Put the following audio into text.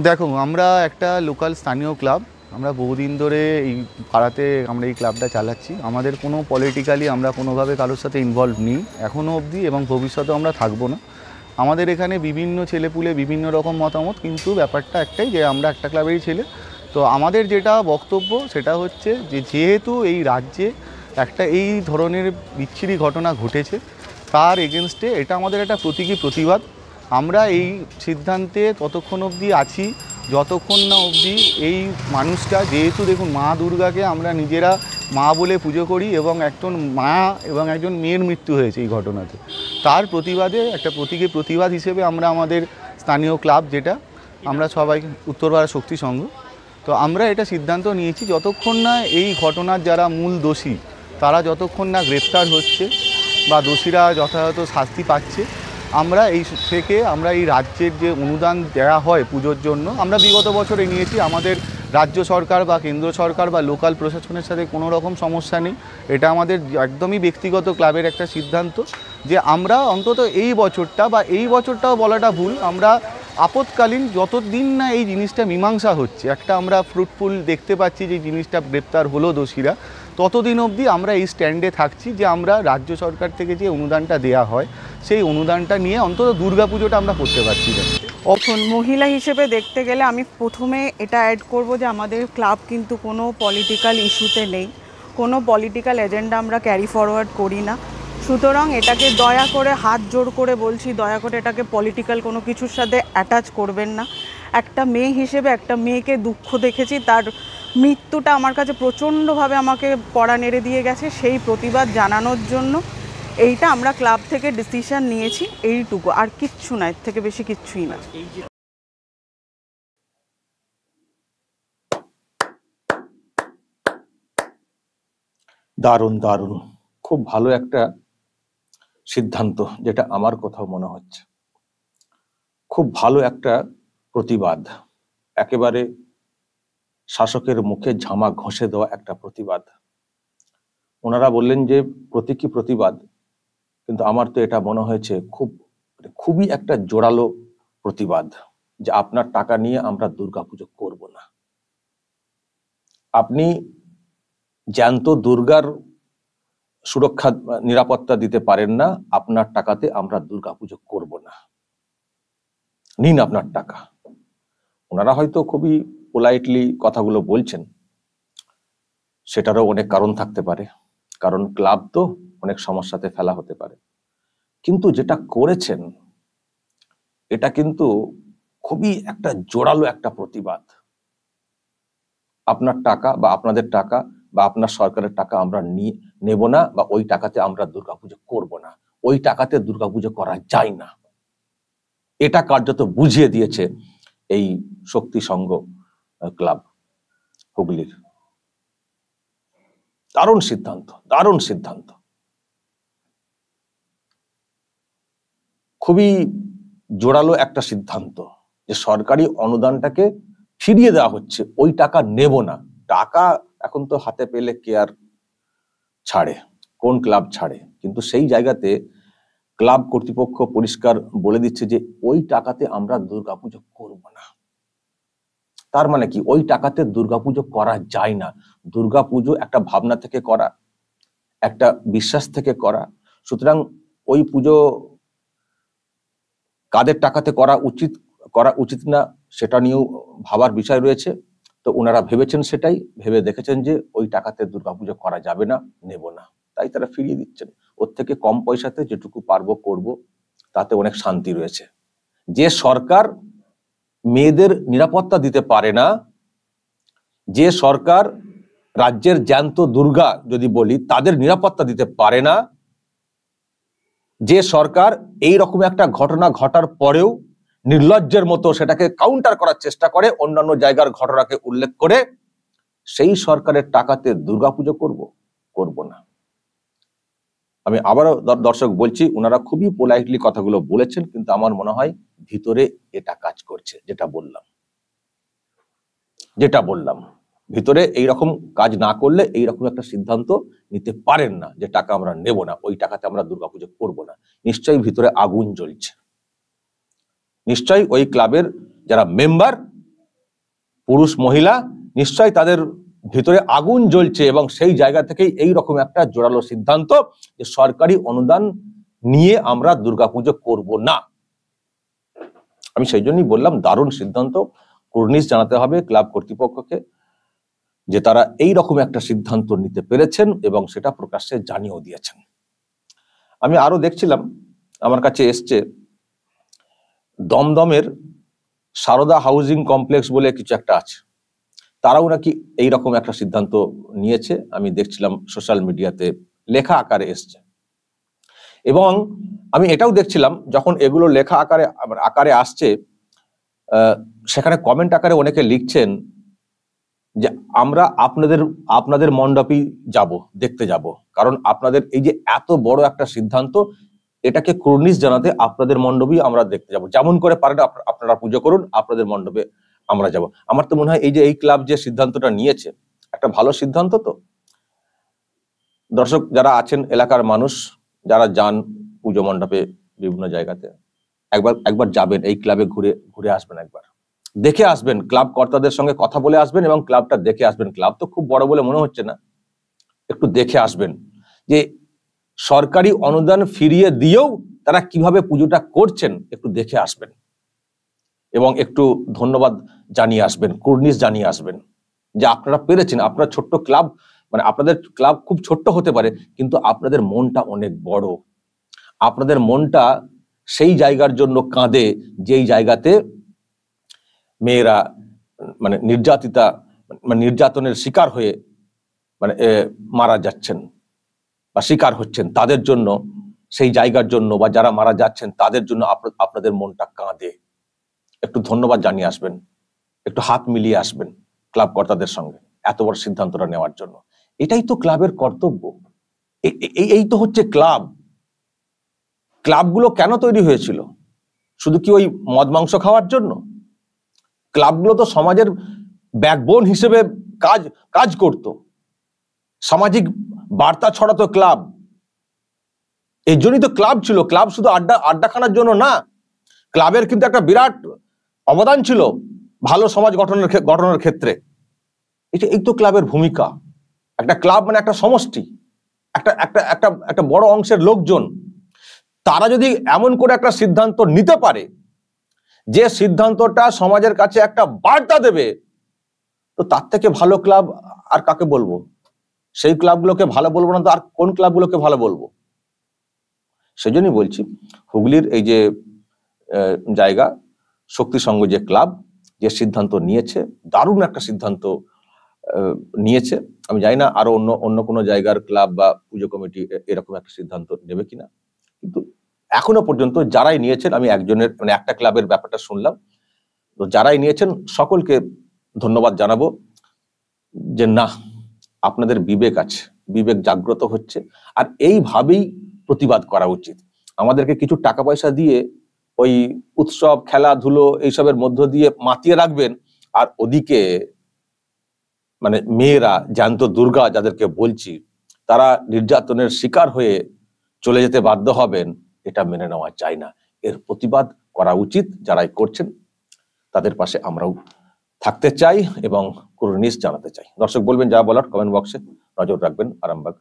দেখো, আমরা একটা লোকাল স্থানীয় ক্লাব। আমরা বহুদিন ধরে এই পাড়াতে আমরা এই ক্লাবটা চালাচ্ছি। আমাদের কোনো পলিটিক্যালি আমরা কোনোভাবে কারোর সাথে ইনভলভ নেই এখনও অবধি, এবং ভবিষ্যতেও আমরা থাকবো না। আমাদের এখানে বিভিন্ন ছেলেপুলে বিভিন্ন রকম মতামত, কিন্তু ব্যাপারটা একটাই যে আমরা একটা ক্লাবেরই ছেলে। তো আমাদের যেটা বক্তব্য সেটা হচ্ছে যে যেহেতু এই রাজ্যে একটা এই ধরনের বিচ্ছিরি ঘটনা ঘটেছে, তার এগেনস্টে এটা আমাদের একটা প্রতীকী প্রতিবাদ। আমরা এই সিদ্ধান্তে ততক্ষণ অবধি আছি যতক্ষণ না অবধি এই মানুষটা, যেহেতু দেখুন মা দুর্গাকে আমরা নিজেরা মা বলে পুজো করি, এবং একজন মা এবং একজন মেয়ের মৃত্যু হয়েছে এই ঘটনাতে, তার প্রতিবাদে একটা প্রতীকী প্রতিবাদ হিসেবে আমরা আমাদের স্থানীয় ক্লাব, যেটা আমরা সবাই উত্তরপাড়া শক্তি সংঘ, তো আমরা এটা সিদ্ধান্ত নিয়েছি যতক্ষণ না এই ঘটনার যারা মূল দোষী তারা যতক্ষণ না গ্রেপ্তার হচ্ছে বা দোষীরা যথাযথ শাস্তি পাচ্ছে, আমরা আমরা এই রাজ্যের যে অনুদান দেওয়া হয় পুজোর জন্য, আমরা বিগত বছরে নিয়েছি। আমাদের রাজ্য সরকার বা কেন্দ্র সরকার বা লোকাল প্রশাসনের সাথে কোনো রকম সমস্যা নেই। এটা আমাদের একদমই ব্যক্তিগত ক্লাবের একটা সিদ্ধান্ত যে আমরা অন্তত এই বছরটা, বা এই বছরটাও বলাটা ভুল, আমরা আপৎকালীন যতদিন না এই জিনিসটা মীমাংসা হচ্ছে, একটা আমরা ফ্রুটফুল দেখতে পাচ্ছি যে জিনিসটা গ্রেপ্তার হলো দোষীরা, ততদিন অবধি আমরা এই স্ট্যান্ডে থাকছি যে আমরা রাজ্য সরকার থেকে যে অনুদানটা দেয়া হয় সেই অনুদানটা নিয়ে অন্তত দুর্গাপুজোটা আমরা করতে পারছি না। এখন মহিলা হিসেবে দেখতে গেলে আমি প্রথমে এটা অ্যাড করব যে আমাদের ক্লাব কিন্তু কোনো পলিটিক্যাল ইস্যুতে নেই, কোনো পলিটিক্যাল এজেন্ডা আমরা ক্যারি ফরওয়ার্ড করি না। সুতরাং এটাকে দয়া করে হাত জোড় করে বলছি, দয়া করে এটাকে পলিটিক্যাল কোনো কিছুর সাথে অ্যাটাচ করবেন না। একটা মেয়ে হিসেবে একটা মেয়েকে দুঃখ দেখেছি, তার মৃত্যুটা আমার কাছে প্রচণ্ডভাবে আমাকে পড়া নেড়ে দিয়ে গেছে। সেই প্রতিবাদ জানানোর জন্য এইটা আমরা ক্লাব থেকে ডিসিশন নিয়েছি, এইটুকু, আর কিচ্ছু না, এর থেকে বেশি কিচ্ছুই না। দারুণ দারুণ, খুব ভালো একটা সিদ্ধান্ত, যেটা আমার কোথাও মনে হচ্ছে খুব ভালো একটা প্রতিবাদ, একেবারে শাসকের মুখে ঝামা ঘষে দেওয়া একটা প্রতিবাদ। ওনারা বললেন যে প্রতীকী প্রতিবাদ, কিন্তু আমার তো এটা মনে হয়েছে খুবই একটা জোরালো প্রতিবাদ, যে আপনার টাকা নিয়ে আমরা দুর্গাপুজো করব না। আপনি জ্যান্ত দুর্গার সুরক্ষা নিরাপত্তা দিতে পারেন না, আপনার টাকাতে আমরা দুর্গাপুজো করব না, নিন আপনার টাকা। ওনারা হয়তো খুবই পোলাইটলি কথাগুলো বলছেন, সেটারও অনেক কারণ থাকতে পারে, কারণ ক্লাব তো অনেক সমস্যাতে ফেলা হতে পারে। কিন্তু যেটা করেছেন এটা কিন্তু খুবই একটা জোরালো একটা প্রতিবাদ। আপনার টাকা বা আপনাদের টাকা বা আপনার সরকারের টাকা আমরা নেব না, বা ওই টাকাতে আমরা দুর্গাপুজো করব না, ওই টাকাতে দুর্গাপুজো করা যায় না, এটা কার্যত বুঝিয়ে দিয়েছে এই শক্তি সংঘ ক্লাব হুগলির। দারুণ সিদ্ধান্ত, দারুণ সিদ্ধান্ত, খুবই জোরালো একটা সিদ্ধান্ত, যে সরকারি অনুদানটাকে ফিরিয়ে দেওয়া হচ্ছে, ওই টাকা নেব না। টাকা এখন তো হাতে পেলে কে আর ছাড়ে, কোন ক্লাব ছাড়ে, কিন্তু সেই জায়গাতে ক্লাব কর্তৃপক্ষ পরিষ্কার বলে দিচ্ছে যে ওই টাকাতে আমরা দুর্গাপুজো করব না। তার মানে কি, ওই টাকাতে দুর্গাপুজো করা যায় না। দুর্গাপুজো একটা ভাবনা থেকে করা, একটা বিশ্বাস থেকে করা। সুতরাং ওই পুজো কাদের টাকাতে করা উচিত না সেটা নিয়েও ভাবার বিষয় রয়েছে। তো ওনারা ভেবেছেন, সেটাই ভেবে দেখেছেন যে ওই টাকাতে দুর্গাপুজো করা যাবে না, নেব না, তাই তারা ফিরিয়ে দিচ্ছেন। ওর থেকে কম পয়সাতে যেটুকু পারবো করব, তাতে অনেক শান্তি রয়েছে। যে সরকার মেয়েদের নিরাপত্তা দিতে পারে না, যে সরকার রাজ্যের জ্যান্ত দুর্গা যদি বলি তাদের নিরাপত্তা দিতে পারে না, যে সরকার এই রকম একটা ঘটনা ঘটার পরেও নির্লজ্জের মতো সেটাকে কাউন্টার করার চেষ্টা করে, অন্যান্য জায়গার ঘটনাকে উল্লেখ করে, সেই সরকারের টাকাতে দুর্গাপুজো করব না। আমি আবারও দর্শক বলছি, ওনারা খুবই পোলাইটলি কথাগুলো বলেছেন, কিন্তু আমার মনে হয় ভিতরে এটা কাজ করছে। যেটা বললাম ভিতরে এইরকম কাজ না করলে এইরকম একটা সিদ্ধান্ত নিতে পারেন না, যে টাকা আমরা নেব না, ওই টাকাতে আমরা দুর্গাপুজো করব না। নিশ্চয়ই ভিতরে আগুন জ্বলছে, নিশ্চয়ই ওই ক্লাবের যারা মেম্বার পুরুষ মহিলা নিশ্চয়ই তাদের ভিতরে আগুন জ্বলছে, এবং সেই জায়গা থেকেই এই রকম একটা জোরালো সিদ্ধান্ত যে সরকারি অনুদান নিয়ে আমরা দুর্গাপুজো করব না। আমি সেই জন্যই বললাম দারুণ সিদ্ধান্ত। কুর্নিশ জানাতে হবে ক্লাব কর্তৃপক্ষকে যে তারা এই রকম একটা সিদ্ধান্ত নিতে পেরেছেন এবং সেটা প্রকাশ্যে জানিয়েও দিয়েছেন। আমি আরো দেখছিলাম, আমার কাছে এসছে দমদমের সারদা হাউজিং কমপ্লেক্স বলে কিছু একটা আছে, তারাও নাকি এইরকম একটা সিদ্ধান্ত নিয়েছে। আমি দেখছিলাম সোশ্যাল মিডিয়াতে লেখা আকারে এসছে, এবং আমি এটাও দেখছিলাম যখন এগুলো লেখা আকারে আসছে, সেখানে কমেন্ট আকারে অনেকে লিখছেন যে আমরা আপনাদের মণ্ডপেই দেখতে যাব, কারণ আপনাদের এই যে এত বড় একটা সিদ্ধান্ত, এটাকে কুর্নিশ জানাতে আপনাদের মণ্ডপেই আমরা দেখতে যাব। যেমন করে পারেন আপনারা পুজো করুন, আপনাদের মণ্ডপে আমরা যাব। আমার তো মনে হয় এই ক্লাব যে সিদ্ধান্তটা নিয়েছে একটা ভালো সিদ্ধান্ত। তো দর্শক যারা আছেন, এলাকার মানুষ যারা যান পুজো মণ্ডপে বিভিন্ন জায়গাতে, একবার যাবেন, এই ক্লাবে ঘুরে আসবেন, একবার দেখে আসবেন, ক্লাব কর্তাদের সঙ্গে কথা বলে আসবেন এবং ক্লাবটা দেখে আসবেন। ক্লাব তো খুব বড় বলে মনে হচ্ছে না, একটু দেখে আসবেন যে সরকারি অনুদান ফিরিয়ে দিয়েও তারা কিভাবে পুজোটা করছেন, একটু দেখে আসবেন এবং একটু ধন্যবাদ জানিয়ে আসবেন, কুর্নিশ জানিয়ে আসবেন যে আপনারা পেরেছেন। আপনার ছোট্ট ক্লাব, মানে আপনাদের ক্লাব খুব ছোট্ট হতে পারে, কিন্তু আপনাদের মনটা অনেক বড়। আপনাদের মনটা সেই জায়গার জন্য কাঁদে যেই জায়গাতে মেয়েরা মানে নির্যাতনের শিকার হয়ে মারা যাচ্ছেন বা শিকার হচ্ছেন, তাদের জন্য, সেই জায়গার জন্য, বা যারা মারা যাচ্ছেন তাদের জন্য আপনাদের মনটা কাঁদে। একটু ধন্যবাদ জানিয়ে আসবেন, একটু হাত মিলিয়ে আসবেন ক্লাব কর্তাদের সঙ্গে এত বড় সিদ্ধান্তটা নেওয়ার জন্য। এটাই তো ক্লাবের কর্তব্য। এই তো হচ্ছে ক্লাব। ক্লাবগুলো কেন তৈরি হয়েছিল? শুধু কি ওই মদ মাংস খাওয়ার জন্য? ক্লাবগুলো তো সমাজের ব্যাকবোন হিসেবে কাজ করত, সামাজিক বার্তা ছড়াতো ক্লাব। এই জন্যই তো ক্লাব ছিল। ক্লাব শুধু আড্ডাখানার জন্য না, ক্লাবের কিন্তু একটা বিরাট অবদান ছিল ভালো সমাজ গঠনের ক্ষেত্রে। এই তো ক্লাবের ভূমিকা। একটা ক্লাব মানে একটা সমষ্টি, একটা বড় অংশের লোকজন। তারা যদি এমন করে একটা সিদ্ধান্ত নিতে পারে যে সিদ্ধান্তটা সমাজের কাছে একটা বার্তা দেবে, তো তার থেকে ভালো ক্লাব আর কাকে বলবো? সেই ক্লাবগুলোকে ভালো বলবো না তো আর কোন ক্লাবগুলোকে ভালো বলবো? সেজন্যই বলছি, হুগলির এই যে জায়গা শক্তি সংঘ যে ক্লাব যে সিদ্ধান্ত নিয়েছে, দারুণ একটা সিদ্ধান্ত নিয়েছে। আমি জানি না আরো অন্য কোনো জায়গার ক্লাব বা পুজো কমিটি এরকম একটা সিদ্ধান্ত নেবে কিনা, কিন্তু এখনো পর্যন্ত যারাই নিয়েছেন, আমি একজনের একটা ক্লাবের ব্যাপারটা শুনলাম, তো যারাই নিয়েছেন সকলকে ধন্যবাদ জানাবো যে না, আপনাদের বিবেক আছে, বিবেক জাগ্রত হচ্ছে। আর এইভাবেই প্রতিবাদ করা উচিত। আমাদেরকে কিছু টাকা পয়সা দিয়ে ওই উৎসব, খেলাধুলো এইসবের মধ্য দিয়ে মাতিয়ে রাখবেন, আর ওদিকে মেয়েরা, জ্যান্ত দুর্গা যাদেরকে বলছি, তারা নির্যাতনের শিকার হয়ে চলে যেতে বাধ্য হবেন, এটা মেনে নেওয়া যায় না। এর প্রতিবাদ করা উচিত। যারাই করছেন তাদের পাশে আমরাও থাকতে চাই এবং কুর্নিশ জানাতে চাই। দর্শক বলবেন যা বলার কমেন্ট বক্সে, নজর রাখবেন আরামবাগ।